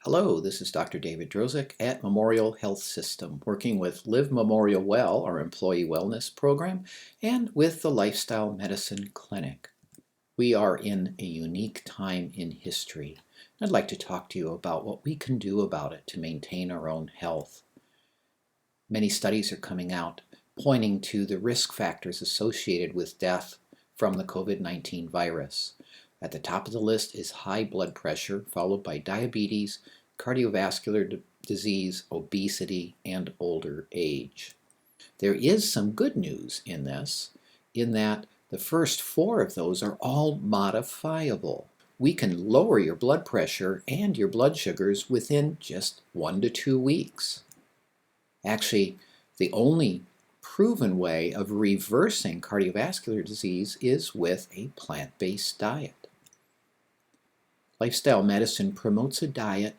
Hello, this is Dr. David Drozik at Memorial Health System, working with Live Memorial Well, our employee wellness program, and with the Lifestyle Medicine Clinic. We are in a unique time in history. I'd like to talk to you about what we can do about it to maintain our own health. Many studies are coming out pointing to the risk factors associated with death from the COVID-19 virus. At the top of the list is high blood pressure, followed by diabetes, cardiovascular disease, obesity, and older age. There is some good news in this, in that the first four of those are all modifiable. We can lower your blood pressure and your blood sugars within just 1 to 2 weeks. Actually, the only proven way of reversing cardiovascular disease is with a plant-based diet. Lifestyle medicine promotes a diet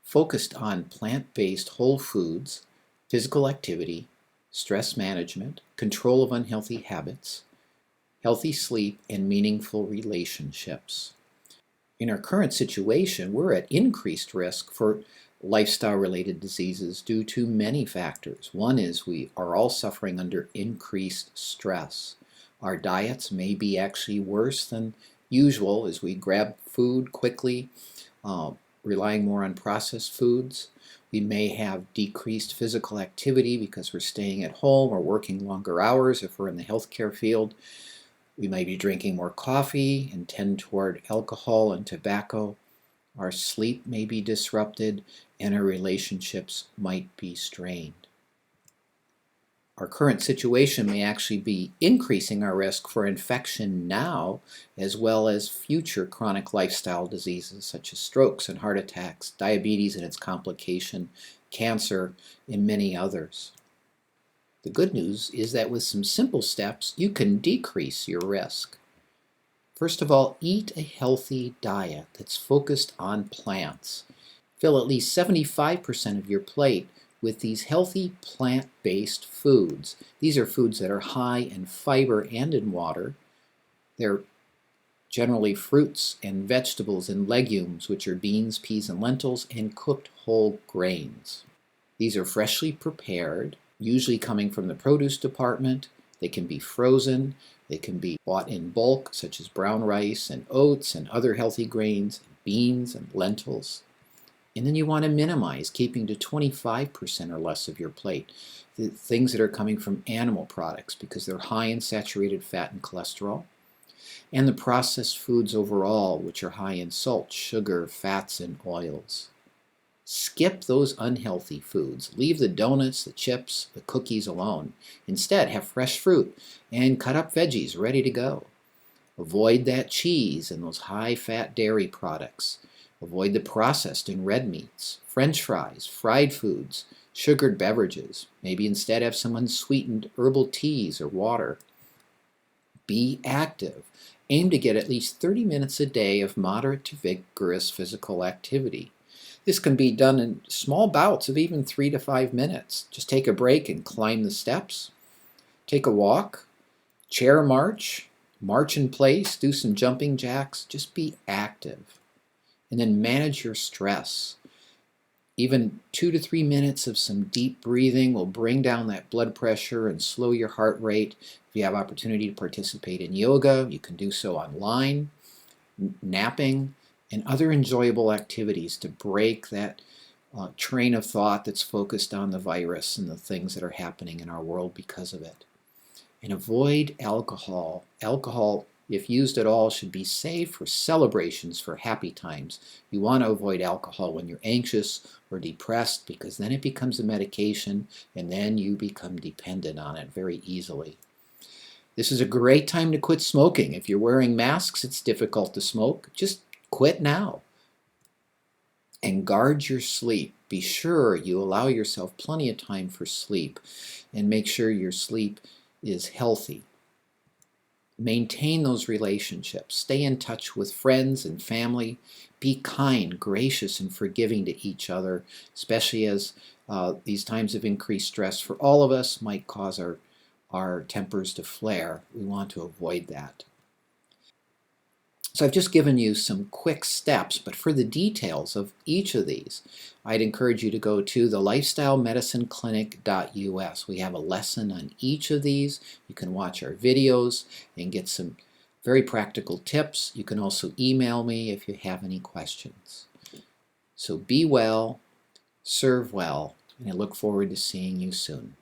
focused on plant-based whole foods, physical activity, stress management, control of unhealthy habits, healthy sleep, and meaningful relationships. In our current situation, we're at increased risk for lifestyle-related diseases due to many factors. One is we are all suffering under increased stress. Our diets may be actually worse than usual as we grab food quickly, relying more on processed foods. We may have decreased physical activity because we're staying at home or working longer hours if we're in the healthcare field. We may be drinking more coffee and tend toward alcohol and tobacco. Our sleep may be disrupted and our relationships might be strained. Our current situation may actually be increasing our risk for infection now, as well as future chronic lifestyle diseases such as strokes and heart attacks, diabetes and its complication, cancer, and many others. The good news is that with some simple steps, you can decrease your risk. First of all, eat a healthy diet that's focused on plants. Fill at least 75% of your plate with these healthy plant-based foods. These are foods that are high in fiber and in water. They're generally fruits and vegetables and legumes, which are beans, peas, and lentils, and cooked whole grains. These are freshly prepared, usually coming from the produce department. They can be frozen. They can be bought in bulk, such as brown rice and oats and other healthy grains, beans and lentils. And then you want to minimize, keeping to 25% or less of your plate, the things that are coming from animal products because they're high in saturated fat and cholesterol, and the processed foods overall, which are high in salt, sugar, fats, and oils. Skip those unhealthy foods. Leave the donuts, the chips, the cookies alone. Instead, have fresh fruit and cut up veggies ready to go. Avoid that cheese and those high-fat dairy products. Avoid the processed and red meats, French fries, fried foods, sugared beverages. Maybe instead have some unsweetened herbal teas or water. Be active. Aim to get at least 30 minutes a day of moderate to vigorous physical activity. This can be done in small bouts of even 3 to 5 minutes. Just take a break and climb the steps. Take a walk, chair march, march in place, do some jumping jacks. Just be active. And then manage your stress. Even 2 to 3 minutes of some deep breathing will bring down that blood pressure and slow your heart rate. If you have opportunity to participate in yoga, you can do so online, napping, and other enjoyable activities to break that train of thought that's focused on the virus and the things that are happening in our world because of it. And avoid alcohol. Alcohol, if used at all, should be saved for celebrations, for happy times. You want to avoid alcohol when you're anxious or depressed because then it becomes a medication and then you become dependent on it very easily. This is a great time to quit smoking. If you're wearing masks, it's difficult to smoke. Just quit now. And guard your sleep. Be sure you allow yourself plenty of time for sleep and make sure your sleep is healthy. Maintain those relationships. Stay in touch with friends and family. Be kind, gracious, and forgiving to each other, especially as these times of increased stress for all of us might cause our tempers to flare. We want to avoid that. So I've just given you some quick steps, but for the details of each of these, I'd encourage you to go to the lifestylemedicineclinic.us. We have a lesson on each of these. You can watch our videos and get some very practical tips. You can also email me if you have any questions. So be well, serve well, and I look forward to seeing you soon.